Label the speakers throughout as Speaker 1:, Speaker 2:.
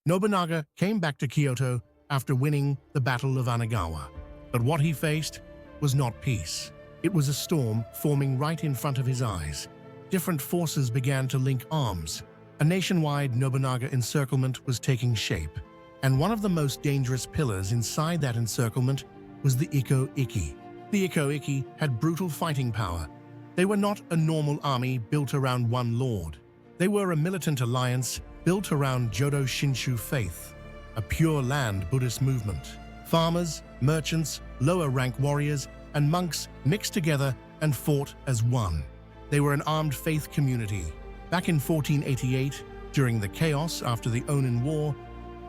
Speaker 1: Nobunaga came back to Kyoto after winning the Battle of Anegawa. But what he faced was not peace. It was a storm forming right in front of his eyes. Different forces began to link arms. A nationwide Nobunaga encirclement was taking shape, and one of the most dangerous pillars inside that encirclement was the Ikko Ikki. The Ikko Ikki had brutal fighting power. They were not a normal army built around one lord. They were a militant alliance built around Jodo Shinshu faith, a pure land Buddhist movement. Farmers, merchants, lower-rank warriors, and monks mixed together and fought as one. They were an armed faith community. Back in 1488, during the chaos after the Onin War,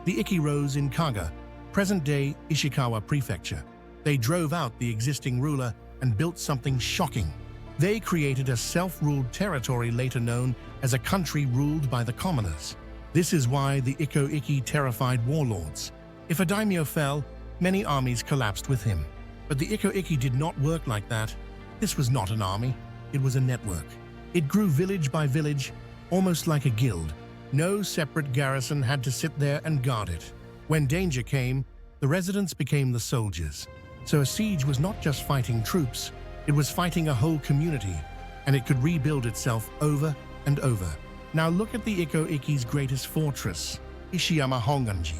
Speaker 1: the Ikki rose in Kaga, present-day Ishikawa Prefecture. They drove out the existing ruler and built something shocking. They created a self-ruled territory later known as a country ruled by the commoners. This is why the Ikko Ikki terrified warlords. If a daimyo fell, many armies collapsed with him. But the Ikko Ikki did not work like that. This was not an army, it was a network. It grew village by village, almost like a guild. No separate garrison had to sit there and guard it. When danger came, the residents became the soldiers. So a siege was not just fighting troops, it was fighting a whole community, and it could rebuild itself over and over. Now look at the Ikko Ikki's greatest fortress, Ishiyama Honganji.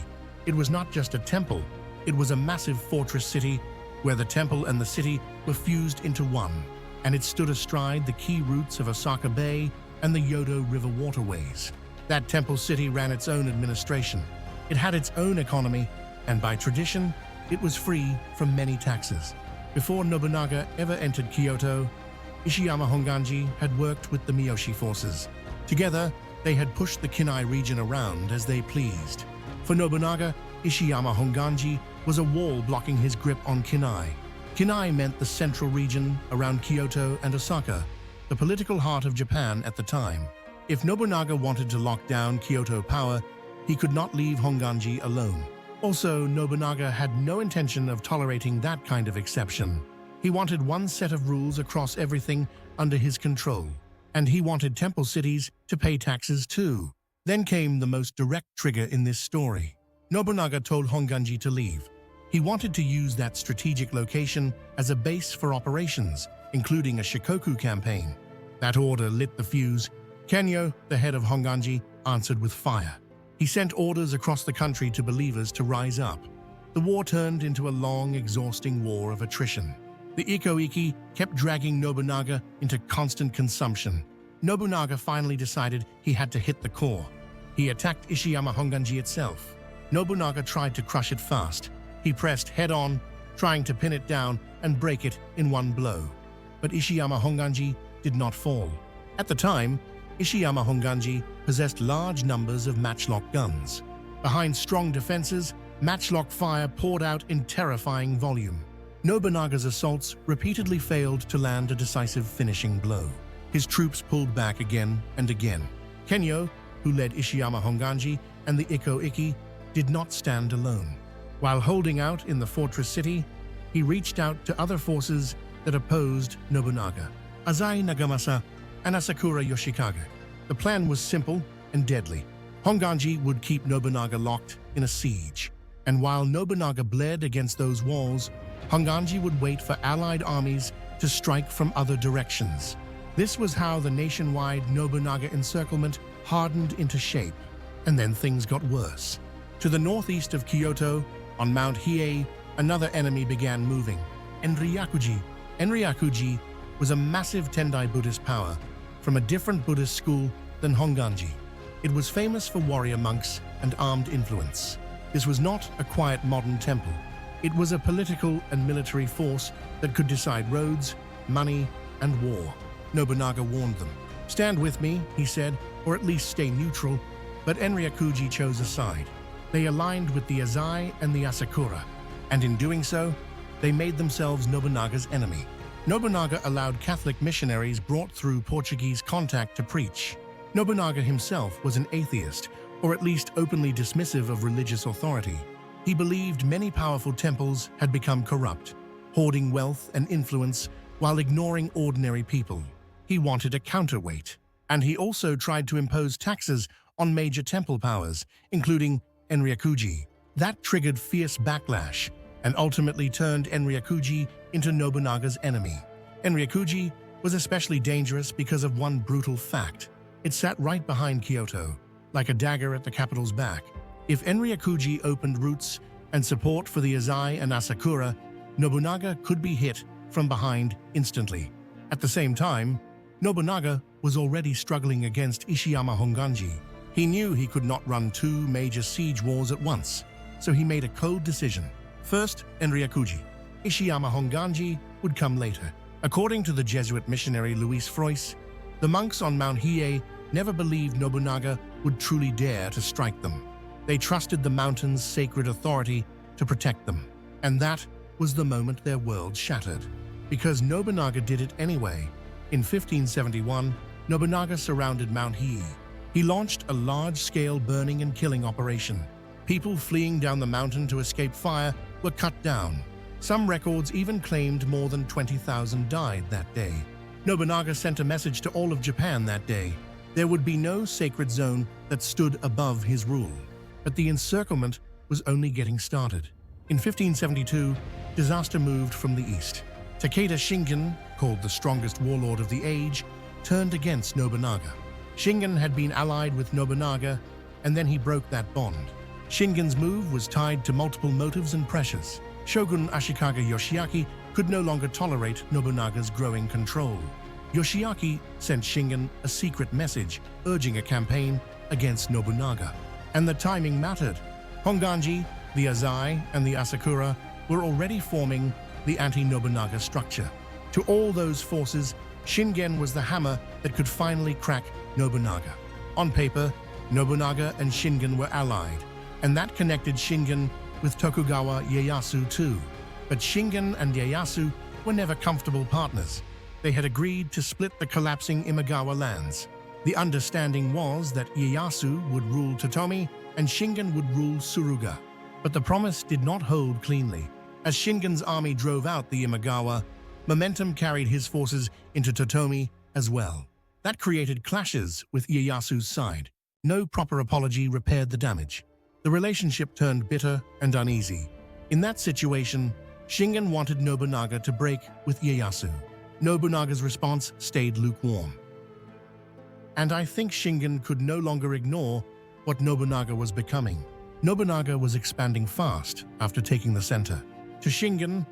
Speaker 1: It was not just a temple, it was a massive fortress city where the temple and the city were fused into one, and it stood astride the key routes of Osaka Bay and the Yodo River waterways. That temple city ran its own administration. It had its own economy, and by tradition, it was free from many taxes. Before Nobunaga ever entered Kyoto, Ishiyama Honganji had worked with the Miyoshi forces. Together, they had pushed the Kinai region around as they pleased. For Nobunaga, Ishiyama Honganji was a wall blocking his grip on Kinai. Kinai meant the central region around Kyoto and Osaka, the political heart of Japan at the time. If Nobunaga wanted to lock down Kyoto power, he could not leave Honganji alone. Also, Nobunaga had no intention of tolerating that kind of exception. He wanted one set of rules across everything under his control. And he wanted temple cities to pay taxes too. Then came the most direct trigger in this story. Nobunaga told Honganji to leave. He wanted to use that strategic location as a base for operations, including a Shikoku campaign. That order lit the fuse. Kenyo, the head of Honganji, answered with fire. He sent orders across the country to believers to rise up. The war turned into a long, exhausting war of attrition. The Ikko Ikki kept dragging Nobunaga into constant consumption. Nobunaga finally decided he had to hit the core. He attacked Ishiyama Honganji itself. Nobunaga tried to crush it fast. He pressed head-on, trying to pin it down and break it in one blow. But Ishiyama Honganji did not fall. At the time, Ishiyama Honganji possessed large numbers of matchlock guns. Behind strong defenses, matchlock fire poured out in terrifying volume. Nobunaga's assaults repeatedly failed to land a decisive finishing blow. His troops pulled back again and again. Kenyo, who led Ishiyama Honganji and the Ikko Ikki, did not stand alone. While holding out in the fortress city, he reached out to other forces that opposed Nobunaga, Azai Nagamasa and Asakura Yoshikage. The plan was simple and deadly. Honganji would keep Nobunaga locked in a siege, and while Nobunaga bled against those walls, Honganji would wait for allied armies to strike from other directions. This was how the nationwide Nobunaga encirclement hardened into shape, and then things got worse. To the northeast of Kyoto, on Mount Hiei, another enemy began moving. Enryakuji. Enryakuji was a massive Tendai Buddhist power from a different Buddhist school than Honganji. It was famous for warrior monks and armed influence. This was not a quiet modern temple. It was a political and military force that could decide roads, money, and war. Nobunaga warned them. "Stand with me," he said, "or at least stay neutral." But Enryakuji chose a side. They aligned with the Azai and the Asakura, and in doing so, they made themselves Nobunaga's enemy. Nobunaga allowed Catholic missionaries brought through Portuguese contact to preach. Nobunaga himself was an atheist, or at least openly dismissive of religious authority. He believed many powerful temples had become corrupt, hoarding wealth and influence while ignoring ordinary people. He wanted a counterweight, and he also tried to impose taxes on major temple powers, including Enryakuji. That triggered fierce backlash and ultimately turned Enryakuji into Nobunaga's enemy. Enryakuji was especially dangerous because of one brutal fact. It sat right behind Kyoto, like a dagger at the capital's back. If Enryakuji opened routes and support for the Azai and Asakura, Nobunaga could be hit from behind instantly. At the same time, Nobunaga was already struggling against Ishiyama Honganji. He knew he could not run two major siege wars at once, so he made a cold decision. First, Enryakuji. Ishiyama Honganji would come later. According to the Jesuit missionary Louis Frois, the monks on Mount Hiei never believed Nobunaga would truly dare to strike them. They trusted the mountain's sacred authority to protect them. And that was the moment their world shattered. Because Nobunaga did it anyway. In 1571, Nobunaga surrounded Mount Hiei. He launched a large-scale burning and killing operation. People fleeing down the mountain to escape fire were cut down. Some records even claimed more than 20,000 died that day. Nobunaga sent a message to all of Japan that day. There would be no sacred zone that stood above his rule. But the encirclement was only getting started. In 1572, disaster moved from the east. Takeda Shingen, called the strongest warlord of the age, turned against Nobunaga. Shingen had been allied with Nobunaga, and then he broke that bond. Shingen's move was tied to multiple motives and pressures. Shogun Ashikaga Yoshiaki could no longer tolerate Nobunaga's growing control. Yoshiaki sent Shingen a secret message urging a campaign against Nobunaga. And the timing mattered. Honganji, the Azai, and the Asakura were already forming the anti-Nobunaga structure. To all those forces, Shingen was the hammer that could finally crack Nobunaga. On paper, Nobunaga and Shingen were allied, and that connected Shingen with Tokugawa Ieyasu too. But Shingen and Ieyasu were never comfortable partners. They had agreed to split the collapsing Imagawa lands. The understanding was that Ieyasu would rule Totomi and Shingen would rule Suruga. But the promise did not hold cleanly. As Shingen's army drove out the Imagawa, momentum carried his forces into Totomi as well. That created clashes with Ieyasu's side. No proper apology repaired the damage. The relationship turned bitter and uneasy. In that situation, Shingen wanted Nobunaga to break with Ieyasu. Nobunaga's response stayed lukewarm. And I think Shingen could no longer ignore what Nobunaga was becoming. Nobunaga was expanding fast after taking the center. To Shingen,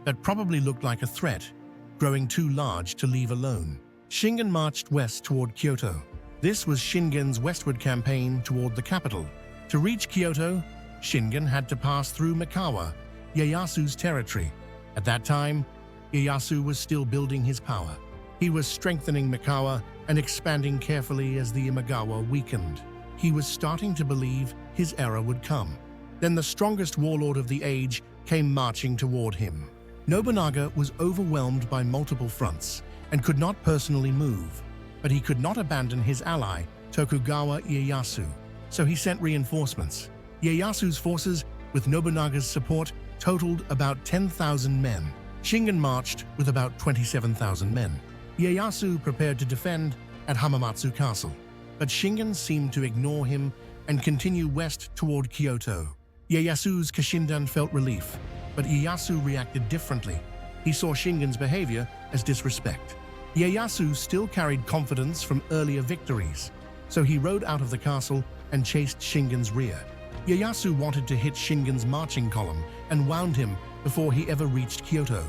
Speaker 1: that probably looked like a threat, growing too large to leave alone. Shingen marched west toward Kyoto. This was Shingen's westward campaign toward the capital. To reach Kyoto, Shingen had to pass through Mikawa, Ieyasu's territory. At that time, Ieyasu was still building his power. He was strengthening Mikawa and expanding carefully as the Imagawa weakened. He was starting to believe his era would come. Then the strongest warlord of the age came marching toward him. Nobunaga was overwhelmed by multiple fronts and could not personally move, but he could not abandon his ally, Tokugawa Ieyasu. So he sent reinforcements. Ieyasu's forces, with Nobunaga's support, totaled about 10,000 men. Shingen marched with about 27,000 men. Ieyasu prepared to defend at Hamamatsu Castle, but Shingen seemed to ignore him and continue west toward Kyoto. Ieyasu's Kashindan felt relief, but Ieyasu reacted differently. He saw Shingen's behavior as disrespect. Ieyasu still carried confidence from earlier victories, so he rode out of the castle and chased Shingen's rear. Ieyasu wanted to hit Shingen's marching column and wound him before he ever reached Kyoto,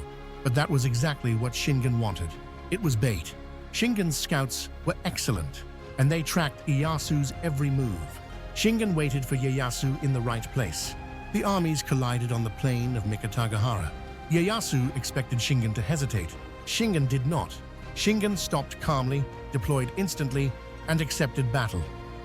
Speaker 1: but that was exactly what Shingen wanted. It was bait. Shingen's scouts were excellent, and they tracked Ieyasu's every move. Shingen waited for Ieyasu in the right place. The armies collided on the plain of Mikatagahara. Ieyasu expected Shingen to hesitate. Shingen did not. Shingen stopped calmly, deployed instantly, and accepted battle.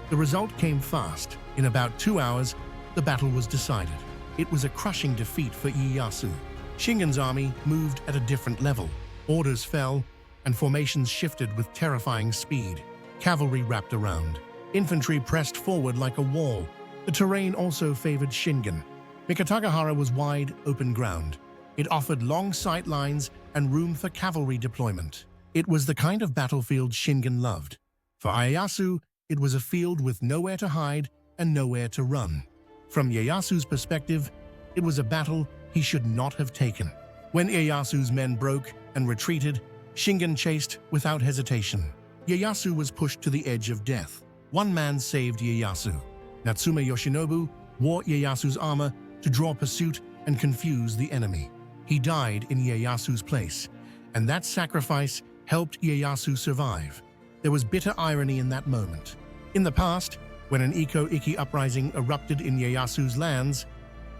Speaker 1: The result came fast. In about 2 hours, the battle was decided. It was a crushing defeat for Ieyasu. Shingen's army moved at a different level. Orders fell, and formations shifted with terrifying speed. Cavalry wrapped around. Infantry pressed forward like a wall. The terrain also favored Shingen. Mikatagahara was wide, open ground. It offered long sight lines and room for cavalry deployment. It was the kind of battlefield Shingen loved. For Ieyasu, it was a field with nowhere to hide and nowhere to run. From Ieyasu's perspective, it was a battle he should not have taken. When Ieyasu's men broke and retreated, Shingen chased without hesitation. Ieyasu was pushed to the edge of death. One man saved Ieyasu. Natsume Yoshinobu wore Ieyasu's armor to draw pursuit and confuse the enemy. He died in Ieyasu's place, and that sacrifice helped Ieyasu survive. There was bitter irony in that moment. In the past, when an Ikko Ikki uprising erupted in Ieyasu's lands,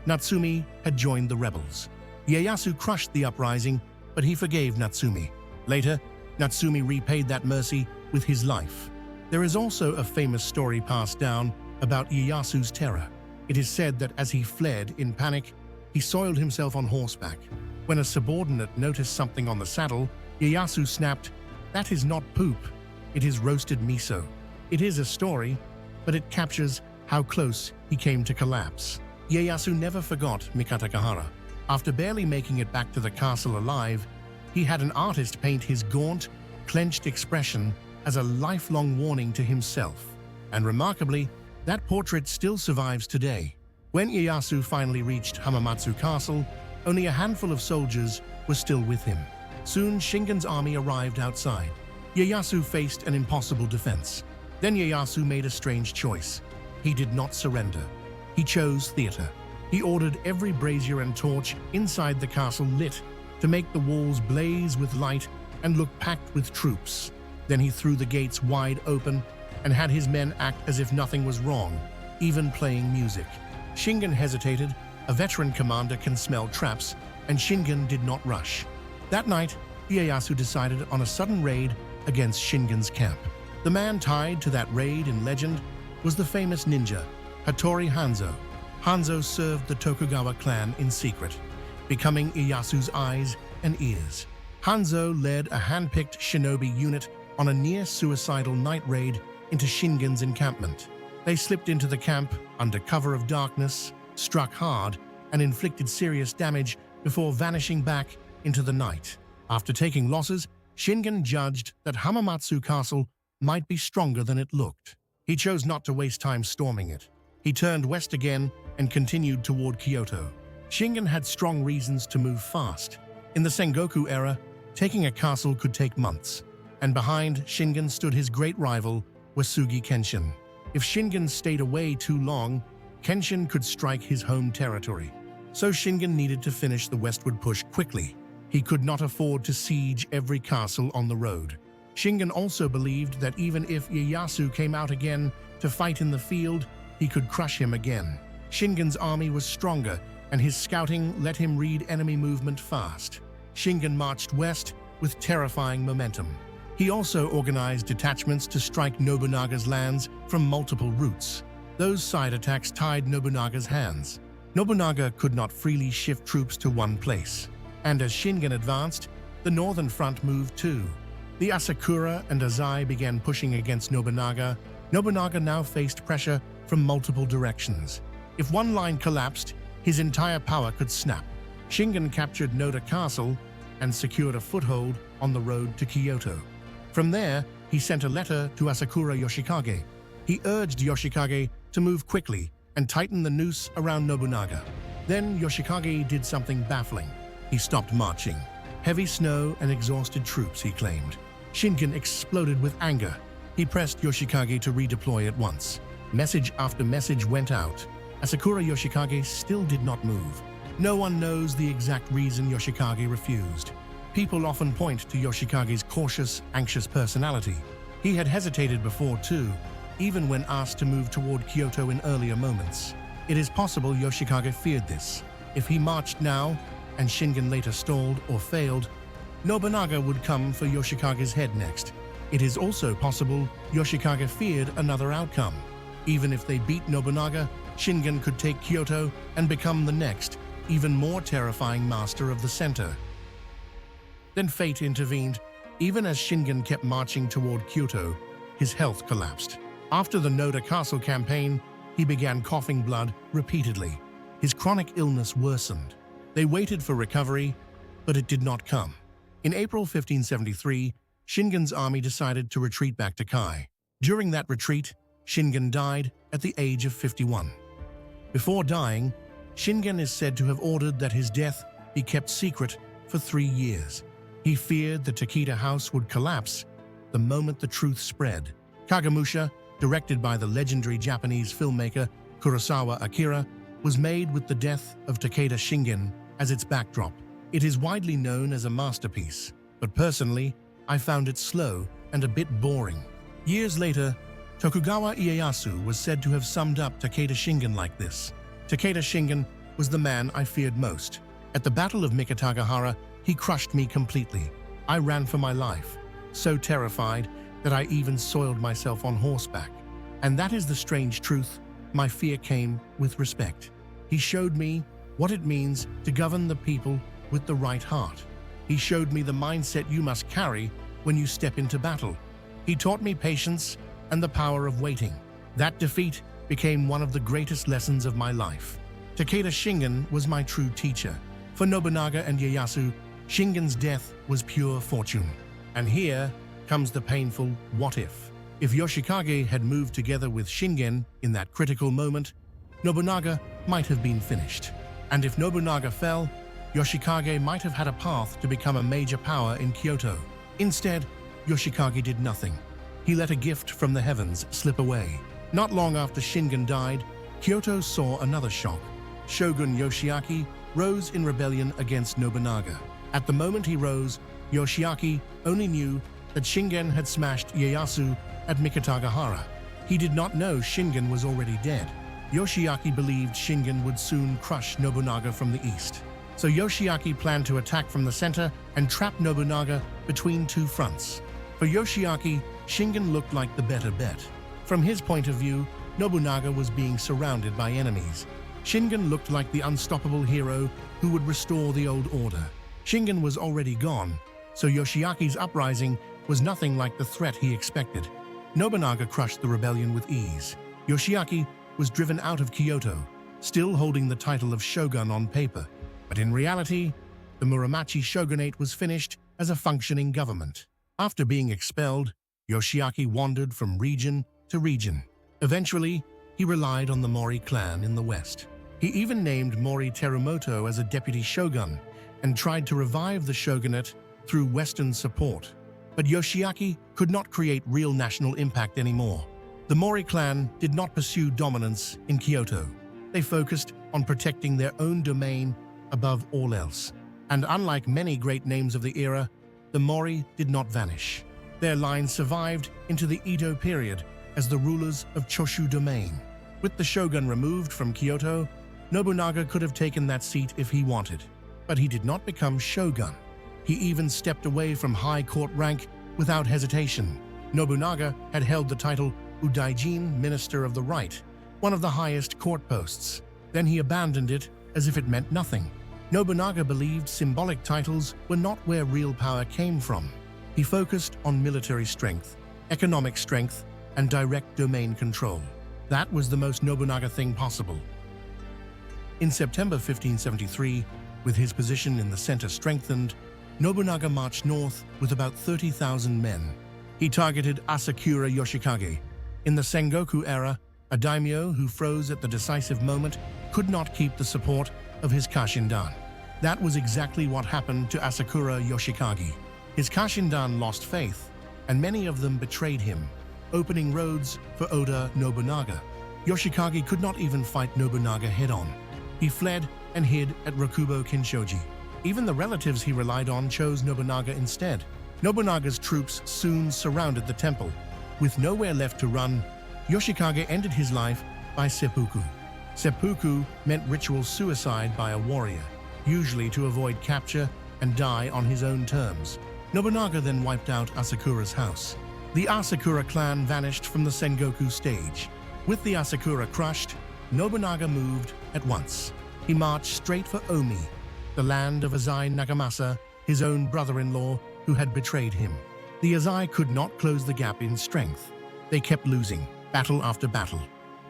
Speaker 1: Natsume had joined the rebels. Ieyasu crushed the uprising, but he forgave Natsume. Later, Natsume repaid that mercy with his life. There is also a famous story passed down about Ieyasu's terror. It is said that as he fled in panic, he soiled himself on horseback. When a subordinate noticed something on the saddle, Ieyasu snapped, "That is not poop, it is roasted miso." It is a story, but it captures how close he came to collapse. Ieyasu never forgot Mikatagahara. After barely making it back to the castle alive, he had an artist paint his gaunt, clenched expression as a lifelong warning to himself. And remarkably, that portrait still survives today. When Ieyasu finally reached Hamamatsu Castle, only a handful of soldiers were still with him. Soon, Shingen's army arrived outside. Ieyasu faced an impossible defense. Then Ieyasu made a strange choice. He did not surrender. He chose theater. He ordered every brazier and torch inside the castle lit to make the walls blaze with light and look packed with troops. Then he threw the gates wide open and had his men act as if nothing was wrong, even playing music. Shingen hesitated. A veteran commander can smell traps, and Shingen did not rush. That night, Ieyasu decided on a sudden raid against Shingen's camp. The man tied to that raid in legend was the famous ninja, Hattori Hanzo. Hanzo served the Tokugawa clan in secret, becoming Ieyasu's eyes and ears. Hanzo led a hand-picked shinobi unit on a near-suicidal night raid into Shingen's encampment. They slipped into the camp under cover of darkness, struck hard, and inflicted serious damage before vanishing back into the night. After taking losses, Shingen judged that Hamamatsu Castle might be stronger than it looked. He chose not to waste time storming it. He turned west again and continued toward Kyoto. Shingen had strong reasons to move fast. In the Sengoku era, taking a castle could take months, and behind Shingen stood his great rival, Wasugi Kenshin. If Shingen stayed away too long, Kenshin could strike his home territory. So Shingen needed to finish the westward push quickly. He could not afford to siege every castle on the road. Shingen also believed that even if Ieyasu came out again to fight in the field, he could crush him again. Shingen's army was stronger, and his scouting let him read enemy movement fast. Shingen marched west with terrifying momentum. He also organized detachments to strike Nobunaga's lands from multiple routes. Those side attacks tied Nobunaga's hands. Nobunaga could not freely shift troops to one place. And as Shingen advanced, the northern front moved too. The Asakura and Azai began pushing against Nobunaga. Nobunaga now faced pressure from multiple directions. If one line collapsed, his entire power could snap. Shingen captured Noda Castle and secured a foothold on the road to Kyoto. From there, he sent a letter to Asakura Yoshikage. He urged Yoshikage to move quickly and tighten the noose around Nobunaga. Then Yoshikage did something baffling. He stopped marching. Heavy snow and exhausted troops, he claimed. Shingen exploded with anger. He pressed Yoshikage to redeploy at once. Message after message went out. Asakura Yoshikage still did not move. No one knows the exact reason Yoshikage refused. People often point to Yoshikage's cautious, anxious personality. He had hesitated before too, even when asked to move toward Kyoto in earlier moments. It is possible Yoshikage feared this. If he marched now, and Shingen later stalled or failed, Nobunaga would come for Yoshikage's head next. It is also possible Yoshikage feared another outcome. Even if they beat Nobunaga, Shingen could take Kyoto and become the next, even more terrifying master of the center. Then fate intervened. Even as Shingen kept marching toward Kyoto, his health collapsed. After the Noda Castle campaign, he began coughing blood repeatedly. His chronic illness worsened. They waited for recovery, but it did not come. In April 1573, Shingen's army decided to retreat back to Kai. During that retreat, Shingen died at the age of 51. Before dying, Shingen is said to have ordered that his death be kept secret for 3 years. He feared the Takeda house would collapse the moment the truth spread. Kagemusha, directed by the legendary Japanese filmmaker Kurosawa Akira, was made with the death of Takeda Shingen as its backdrop. It is widely known as a masterpiece, but personally, I found it slow and a bit boring. Years later, Tokugawa Ieyasu was said to have summed up Takeda Shingen like this. Takeda Shingen was the man I feared most. At the Battle of Mikatagahara, he crushed me completely. I ran for my life, so terrified that I even soiled myself on horseback. And that is the strange truth. My fear came with respect. He showed me what it means to govern the people with the right heart. He showed me the mindset you must carry when you step into battle. He taught me patience and the power of waiting. That defeat became one of the greatest lessons of my life. Takeda Shingen was my true teacher. For Nobunaga and Ieyasu, Shingen's death was pure fortune. And here comes the painful what if. If Yoshiaki had moved together with Shingen in that critical moment, Nobunaga might have been finished. And if Nobunaga fell, Yoshikage might have had a path to become a major power in Kyoto. Instead, Yoshikage did nothing. He let a gift from the heavens slip away. Not long after Shingen died, Kyoto saw another shock. Shogun Yoshiaki rose in rebellion against Nobunaga. At the moment he rose, Yoshiaki only knew that Shingen had smashed Ieyasu at Mikatagahara. He did not know Shingen was already dead. Yoshiaki believed Shingen would soon crush Nobunaga from the east. So Yoshiaki planned to attack from the center and trap Nobunaga between two fronts. For Yoshiaki, Shingen looked like the better bet. From his point of view, Nobunaga was being surrounded by enemies. Shingen looked like the unstoppable hero who would restore the old order. Shingen was already gone, so Yoshiaki's uprising was nothing like the threat he expected. Nobunaga crushed the rebellion with ease. Yoshiaki was driven out of Kyoto, still holding the title of shogun on paper. But in reality, the Muromachi shogunate was finished as a functioning government. After being expelled, Yoshiaki wandered from region to region. Eventually, he relied on the Mori clan in the west. He even named Mori Terumoto as a deputy shogun and tried to revive the shogunate through Western support. But Yoshiaki could not create real national impact anymore. The Mori clan did not pursue dominance in Kyoto. They focused on protecting their own domain above all else. And unlike many great names of the era, the Mori did not vanish. Their line survived into the Edo period as the rulers of Choshu domain. With the shogun removed from Kyoto, Nobunaga could have taken that seat if he wanted. But he did not become shogun. He even stepped away from high court rank without hesitation. Nobunaga had held the title Udaijin, Minister of the Right, one of the highest court posts. Then he abandoned it as if it meant nothing. Nobunaga believed symbolic titles were not where real power came from. He focused on military strength, economic strength, and direct domain control. That was the most Nobunaga thing possible. In September 1573, with his position in the center strengthened, Nobunaga marched north with about 30,000 men. He targeted Asakura Yoshikage. In the Sengoku era, a daimyo who froze at the decisive moment could not keep the support of his Kashindan. That was exactly what happened to Asakura Yoshikage. His Kashindan lost faith, and many of them betrayed him, opening roads for Oda Nobunaga. Yoshikage could not even fight Nobunaga head-on. He fled and hid at Rakubo Kinshoji. Even the relatives he relied on chose Nobunaga instead. Nobunaga's troops soon surrounded the temple. With nowhere left to run, Yoshikage ended his life by seppuku. Seppuku meant ritual suicide by a warrior, usually to avoid capture and die on his own terms. Nobunaga then wiped out Asakura's house. The Asakura clan vanished from the Sengoku stage. With the Asakura crushed, Nobunaga moved at once. He marched straight for Omi, the land of Azai Nagamasa, his own brother-in-law who had betrayed him. The Azai could not close the gap in strength. They kept losing, battle after battle.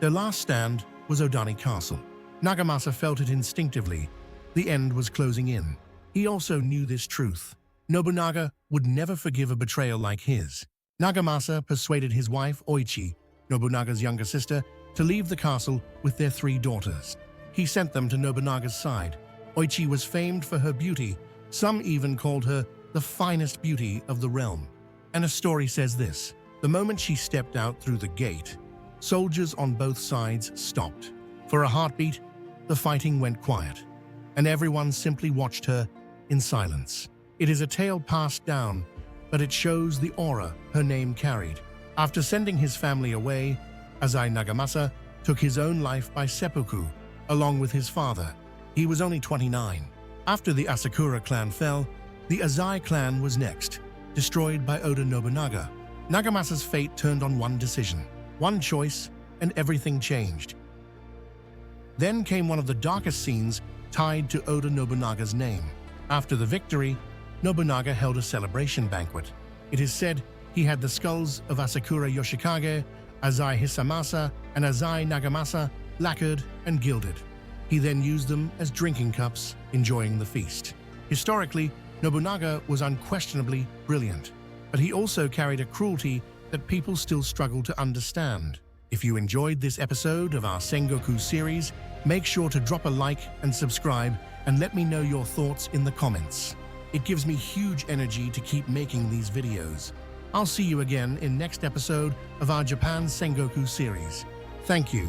Speaker 1: Their last stand was Odani Castle. Nagamasa felt it instinctively. The end was closing in. He also knew this truth. Nobunaga would never forgive a betrayal like his. Nagamasa persuaded his wife, Oichi, Nobunaga's younger sister, to leave the castle with their 3 daughters. He sent them to Nobunaga's side. Oichi was famed for her beauty. Some even called her the finest beauty of the realm. And a story says this: the moment she stepped out through the gate, soldiers on both sides stopped. For a heartbeat, the fighting went quiet, and everyone simply watched her in silence. It is a tale passed down, but it shows the aura her name carried. After sending his family away, Azai Nagamasa took his own life by seppuku, along with his father. He was only 29. After the Asakura clan fell, the Azai clan was next, destroyed by Oda Nobunaga. Nagamasa's fate turned on one decision, one choice, and everything changed. Then came one of the darkest scenes tied to Oda Nobunaga's name. After the victory, Nobunaga held a celebration banquet. It is said he had the skulls of Asakura Yoshikage, Azai Hisamasa, and Azai Nagamasa lacquered and gilded. He then used them as drinking cups, enjoying the feast. Historically, Nobunaga was unquestionably brilliant, but he also carried a cruelty that people still struggle to understand. If you enjoyed this episode of our Sengoku series, make sure to drop a like and subscribe, and let me know your thoughts in the comments. It gives me huge energy to keep making these videos. I'll see you again in next episode of our Japan Sengoku series. Thank you.